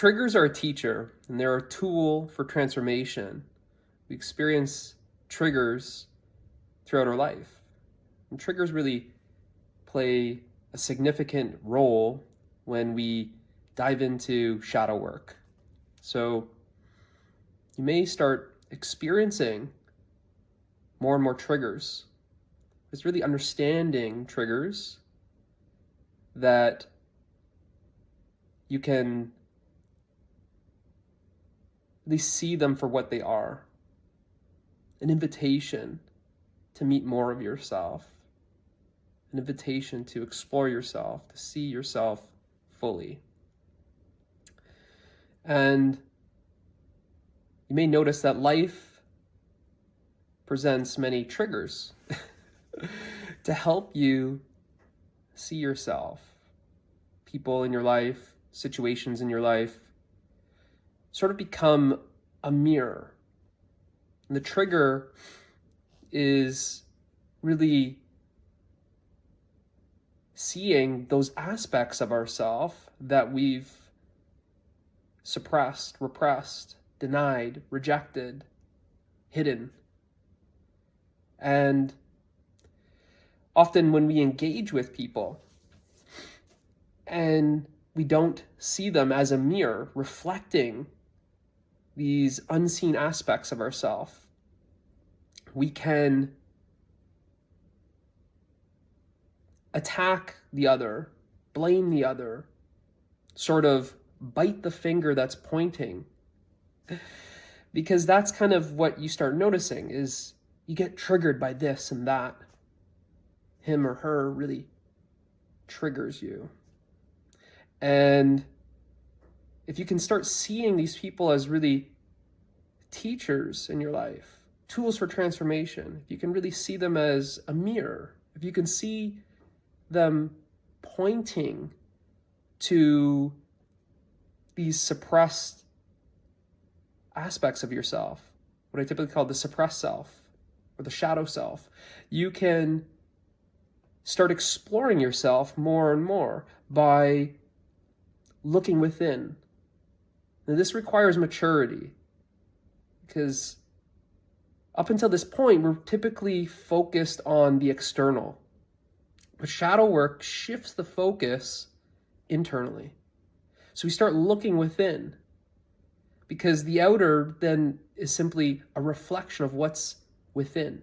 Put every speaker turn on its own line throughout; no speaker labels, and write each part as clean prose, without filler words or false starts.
Triggers are a teacher, and they're a tool for transformation. We experience triggers throughout our life. And triggers really play a significant role when we dive into shadow work. So you may start experiencing more and more triggers. It's really understanding triggers that you can really see them for what they are. An invitation to meet more of yourself. An invitation to explore yourself, to see yourself fully. And you may notice that life presents many triggers to help you see yourself. People in your life, situations in your life, sort of become a mirror. And the trigger is really seeing those aspects of ourselves that we've suppressed, repressed, denied, rejected, hidden. And often when we engage with people and we don't see them as a mirror reflecting these unseen aspects of ourselves, we can attack the other, blame the other, sort of bite the finger that's pointing. Because that's kind of what you start noticing is you get triggered by this and that. Him or her really triggers you. And if you can start seeing these people as really teachers in your life, tools for transformation, if you can really see them as a mirror, if you can see them pointing to these suppressed aspects of yourself, what I typically call the suppressed self or the shadow self, you can start exploring yourself more and more by looking within. Now, this requires maturity because up until this point, we're typically focused on the external. But shadow work shifts the focus internally. So we start looking within because the outer then is simply a reflection of what's within.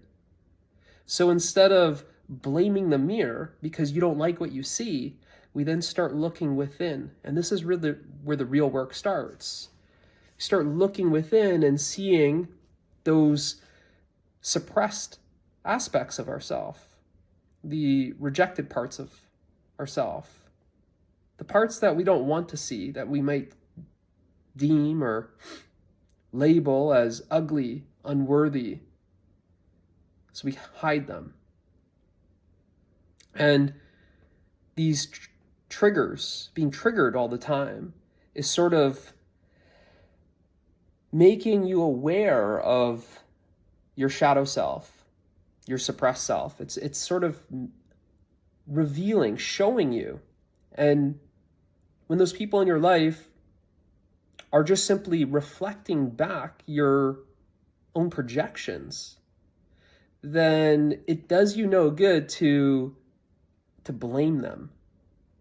So instead of blaming the mirror because you don't like what you see, we then start looking within. And this is really where the real work starts. You start looking within and seeing those suppressed aspects of ourself, the rejected parts of ourself, the parts that we don't want to see, that we might deem or label as ugly, unworthy. So we hide them. And these triggers, being triggered all the time, is sort of making you aware of your shadow self, your suppressed self. It's sort of revealing, showing you. And when those people in your life are just simply reflecting back your own projections, then it does you no good to blame them.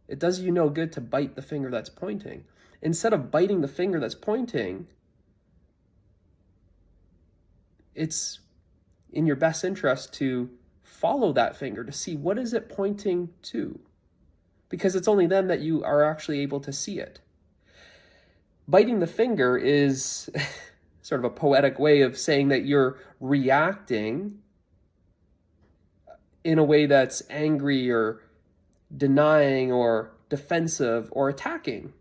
It does you no good to bite the finger that's pointing. Instead of biting the finger that's pointing, it's in your best interest to follow that finger to see what is it pointing to. Because it's only then that you are actually able to see it. Biting the finger is sort of a poetic way of saying that you're reacting in a way that's angry or denying or defensive or attacking.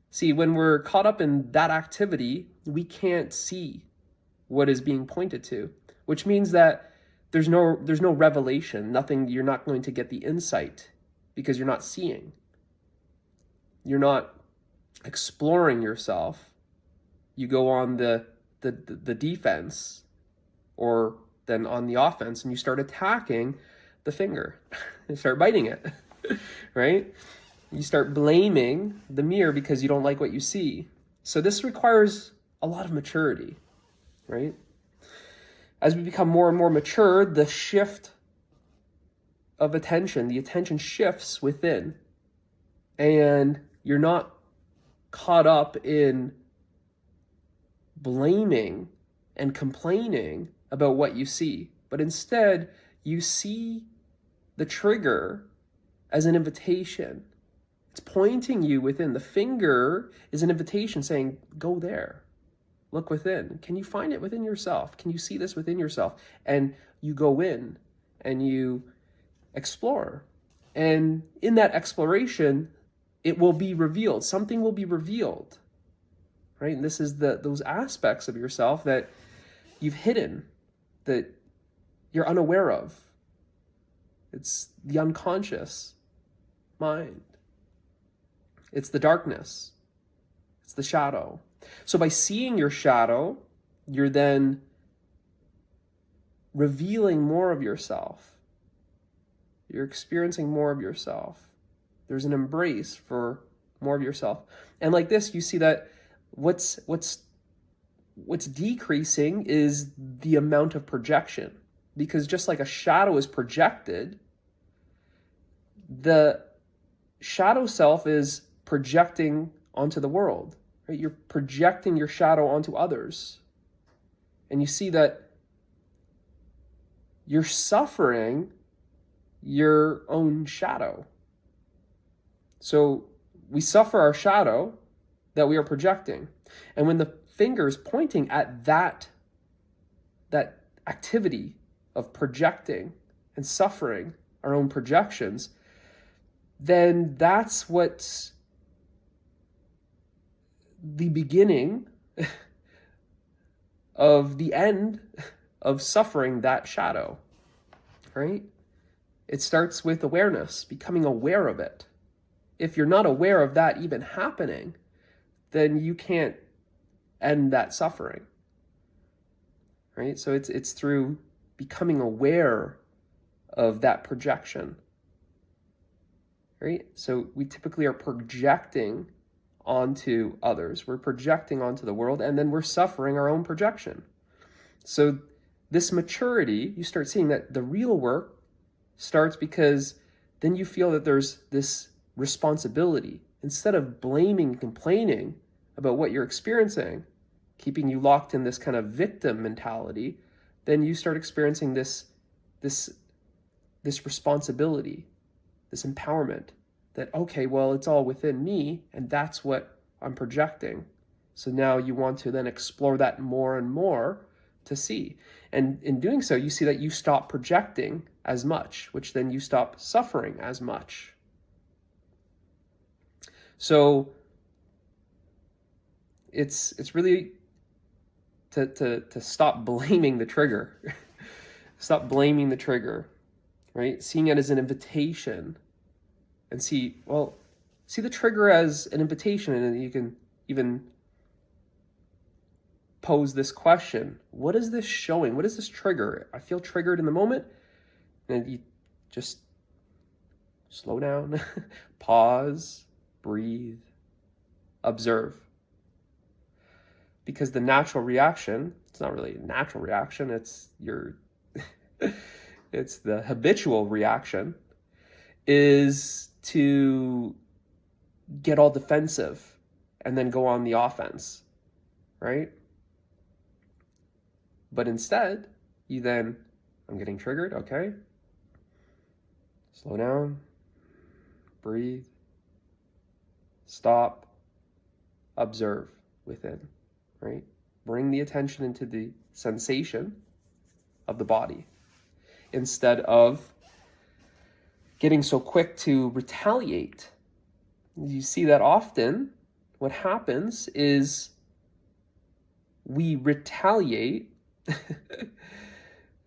See, when we're caught up in that activity, we can't see what is being pointed to, which means that there's no revelation, nothing. You're not going to get the insight because you're not seeing. You're not exploring yourself. You go on the defense or then on the offense and you start attacking the finger and start biting it, right? You start blaming the mirror because you don't like what you see. So this requires a lot of maturity, right? As we become more and more mature, the shift of attention, the attention shifts within. And you're not caught up in blaming and complaining about what you see, but instead you see the trigger as an invitation. It's pointing you within. The finger is an invitation saying, go there, look within. Can you find it within yourself? Can you see this within yourself? And you go in and you explore. And in that exploration, it will be revealed. Something will be revealed, right? And this is those aspects of yourself that you've hidden, that you're unaware of. It's the unconscious mind. It's the darkness. It's the shadow. So by seeing your shadow, you're then revealing more of yourself. You're experiencing more of yourself. There's an embrace for more of yourself. And like this, you see that what's decreasing is the amount of projection. Because just like a shadow is projected, the shadow self is projecting onto the world, right? You're projecting your shadow onto others. And you see that you're suffering your own shadow. So we suffer our shadow that we are projecting. And when the finger is pointing at that activity of projecting and suffering our own projections, then that's what's the beginning of the end of suffering that shadow, right? It starts with awareness, becoming aware of it. If you're not aware of that even happening, then you can't end that suffering, right? So it's through becoming aware of that projection, right? So we typically are projecting onto others. We're projecting onto the world, and then we're suffering our own projection. So this maturity, you start seeing that the real work starts because then you feel that there's this responsibility. Instead of blaming and complaining about what you're experiencing, keeping you locked in this kind of victim mentality, then you start experiencing this responsibility, this empowerment that, okay, well, it's all within me, and that's what I'm projecting. So now you want to then explore that more and more to see. And in doing so, you see that you stop projecting as much, which then you stop suffering as much. So it's really to stop blaming the trigger. Stop blaming the trigger, right? Seeing it as an invitation, and see the trigger as an invitation, and you can even pose this question: what is this showing? What is this trigger? I feel triggered in the moment, and you just slow down, pause, breathe, observe. Because the natural reaction, it's not really a natural reaction, it's it's the habitual reaction, is to get all defensive and then go on the offense, right? But instead, I'm getting triggered, okay? Slow down, breathe, stop, observe within, right? Bring the attention into the sensation of the body instead of getting so quick to retaliate. You see that often what happens is we retaliate,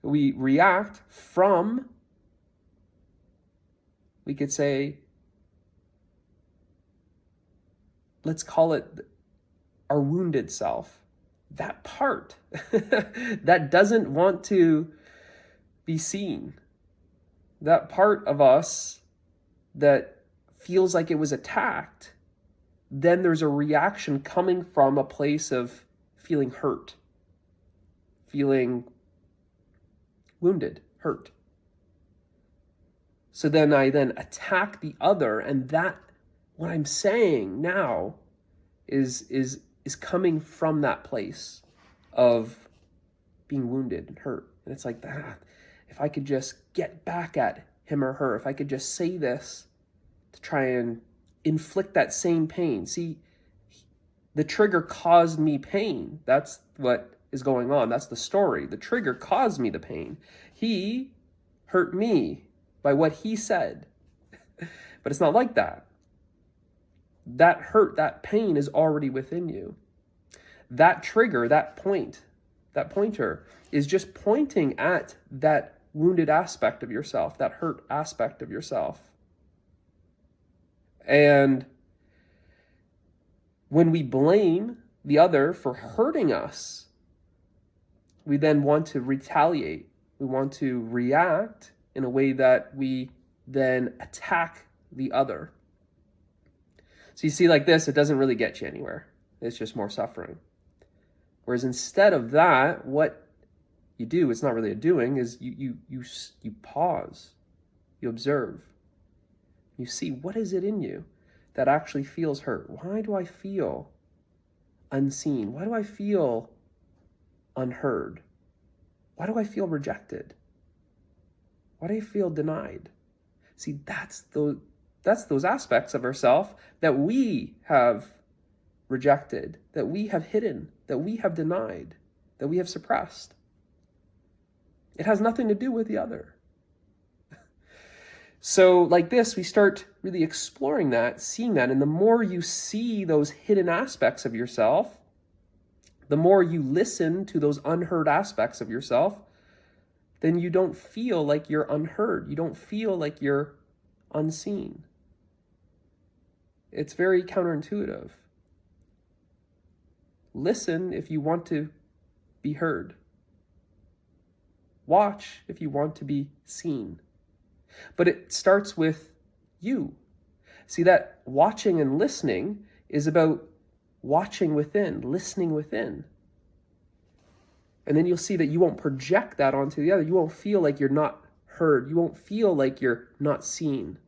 we react from, we could say, let's call it our wounded self. That part that doesn't want to be seen. That part of us that feels like it was attacked, then there's a reaction coming from a place of feeling hurt, feeling wounded, hurt. So then I attack the other, and that, what I'm saying now is coming from that place of being wounded and hurt. And it's like, if I could just get back at him or her, if I could just say this to try and inflict that same pain. See, the trigger caused me pain. That's what is going on. That's the story. The trigger caused me the pain. He hurt me by what he said. But it's not like that. That hurt, that pain is already within you. That trigger, that pointer is just pointing at that wounded aspect of yourself, that hurt aspect of yourself. And when we blame the other for hurting us, we then want to retaliate. We want to react in a way that we then attack the other. So you see, like this, it doesn't really get you anywhere. It's just more suffering. Whereas instead of that, what you do, it's not really a doing, is you pause, you observe, you see, what is it in you that actually feels hurt? Why do I feel unseen? Why do I feel unheard? Why do I feel rejected? Why do I feel denied? See, that's those aspects of ourselves that we have rejected, that we have hidden, that we have denied, that we have suppressed. It has nothing to do with the other. So like this, we start really exploring that, seeing that, and the more you see those hidden aspects of yourself, the more you listen to those unheard aspects of yourself, then you don't feel like you're unheard. You don't feel like you're unseen. It's very counterintuitive. Listen if you want to be heard. Watch if you want to be seen. But it starts with you. See, that watching and listening is about watching within, listening within. And then you'll see that you won't project that onto the other. You won't feel like you're not heard. You won't feel like you're not seen.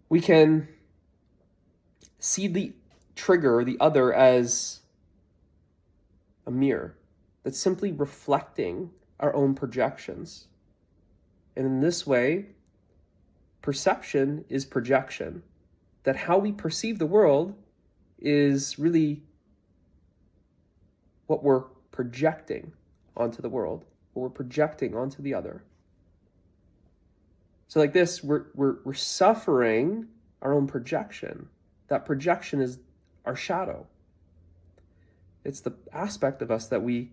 We can see the trigger, the other, as a mirror that's simply reflecting our own projections. And in this way, perception is projection. That how we perceive the world is really what we're projecting onto the world, what we're projecting onto the other. So like this, we're suffering our own projection. That projection is our shadow. It's the aspect of us that we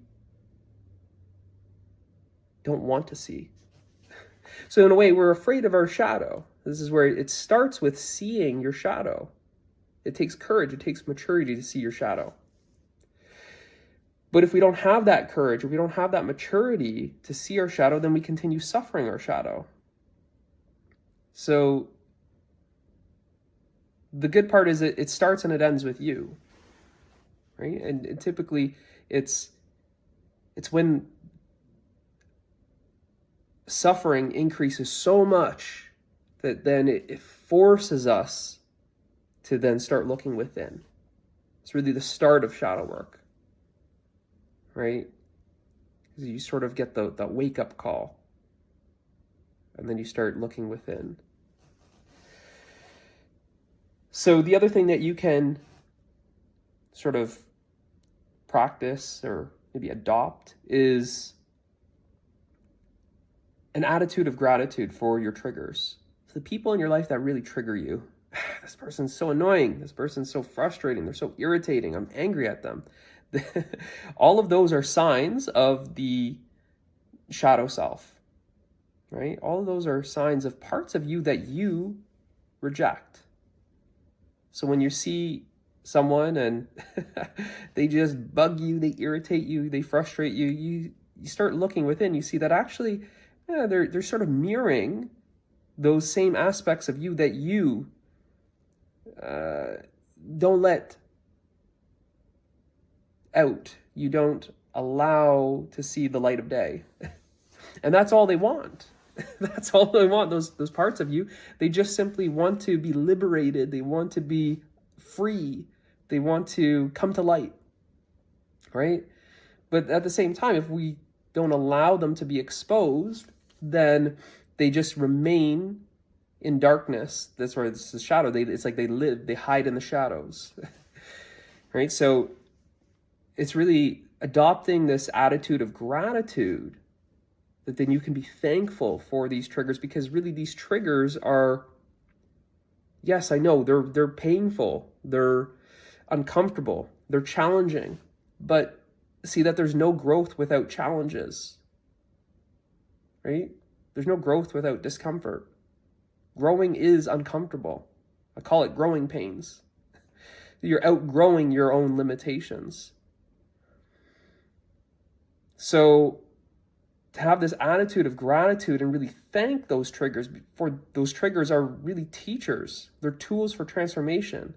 don't want to see. So in a way, we're afraid of our shadow. This is where it starts with seeing your shadow. It takes courage, it takes maturity to see your shadow. But if we don't have that courage, if we don't have that maturity to see our shadow, then we continue suffering our shadow. So the good part is it starts and it ends with you, right? And typically it's when suffering increases so much that then it forces us to then start looking within. It's really the start of shadow work, right? Because you sort of get the wake-up call, and then you start looking within. So the other thing that you can sort of practice or maybe adopt is an attitude of gratitude for your triggers. So the people in your life that really trigger you, this person's so annoying, this person's so frustrating, they're so irritating, I'm angry at them. All of those are signs of the shadow self, right? All of those are signs of parts of you that you reject. So when you see someone and they just bug you, they irritate you, they frustrate you, you start looking within, you see that actually they're sort of mirroring those same aspects of you that you don't let out, you don't allow to see the light of day. And that's all they want. That's all they want, those parts of you. They just simply want to be liberated. They want to be free. They want to come to light, right? But at the same time, if we don't allow them to be exposed, then they just remain in darkness. That's where it's the shadow. It's like they hide in the shadows, right? So it's really adopting this attitude of gratitude, that then you can be thankful for these triggers, because really these triggers are, yes, I know they're painful, they're uncomfortable, they're challenging, but see that there's no growth without challenges, right? There's no growth without discomfort. Growing is uncomfortable. I call it growing pains. You're outgrowing your own limitations. So to have this attitude of gratitude and really thank those triggers, for those triggers are really teachers. They're tools for transformation.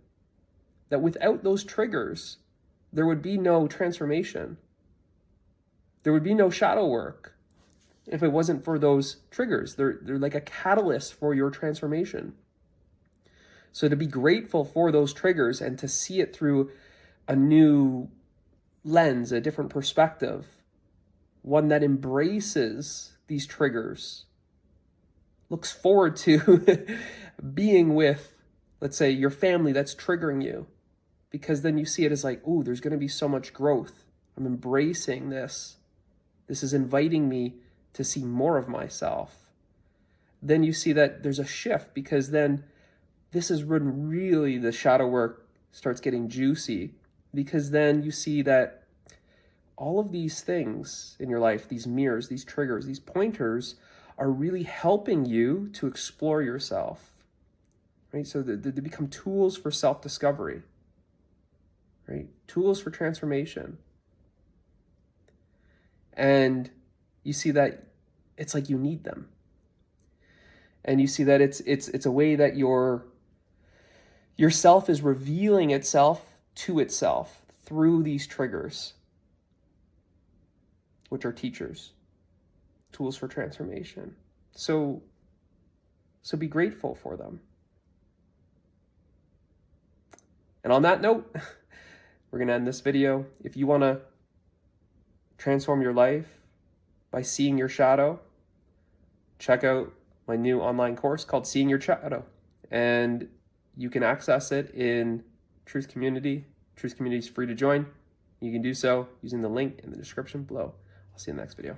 That without those triggers, there would be no transformation. There would be no shadow work if it wasn't for those triggers. They're like a catalyst for your transformation. So to be grateful for those triggers and to see it through a new lens, a different perspective, one that embraces these triggers, looks forward to being with, let's say, your family that's triggering you, because then you see it as like, oh, there's going to be so much growth. I'm embracing this. This is inviting me to see more of myself. Then you see that there's a shift, because then this is when really the shadow work starts getting juicy, because then you see that all of these things in your life, these mirrors, these triggers, these pointers, are really helping you to explore yourself, right? So they become tools for self-discovery, right? Tools for transformation. And you see that it's like you need them. And you see that it's a way that yourself is revealing itself to itself through these triggers, which are teachers, tools for transformation. So be grateful for them. And on that note, we're going to end this video. If you want to transform your life by seeing your shadow, check out my new online course called Seeing Your Shadow. And you can access it in Truth Community. Truth Community is free to join. You can do so using the link in the description below. I'll see you in the next video.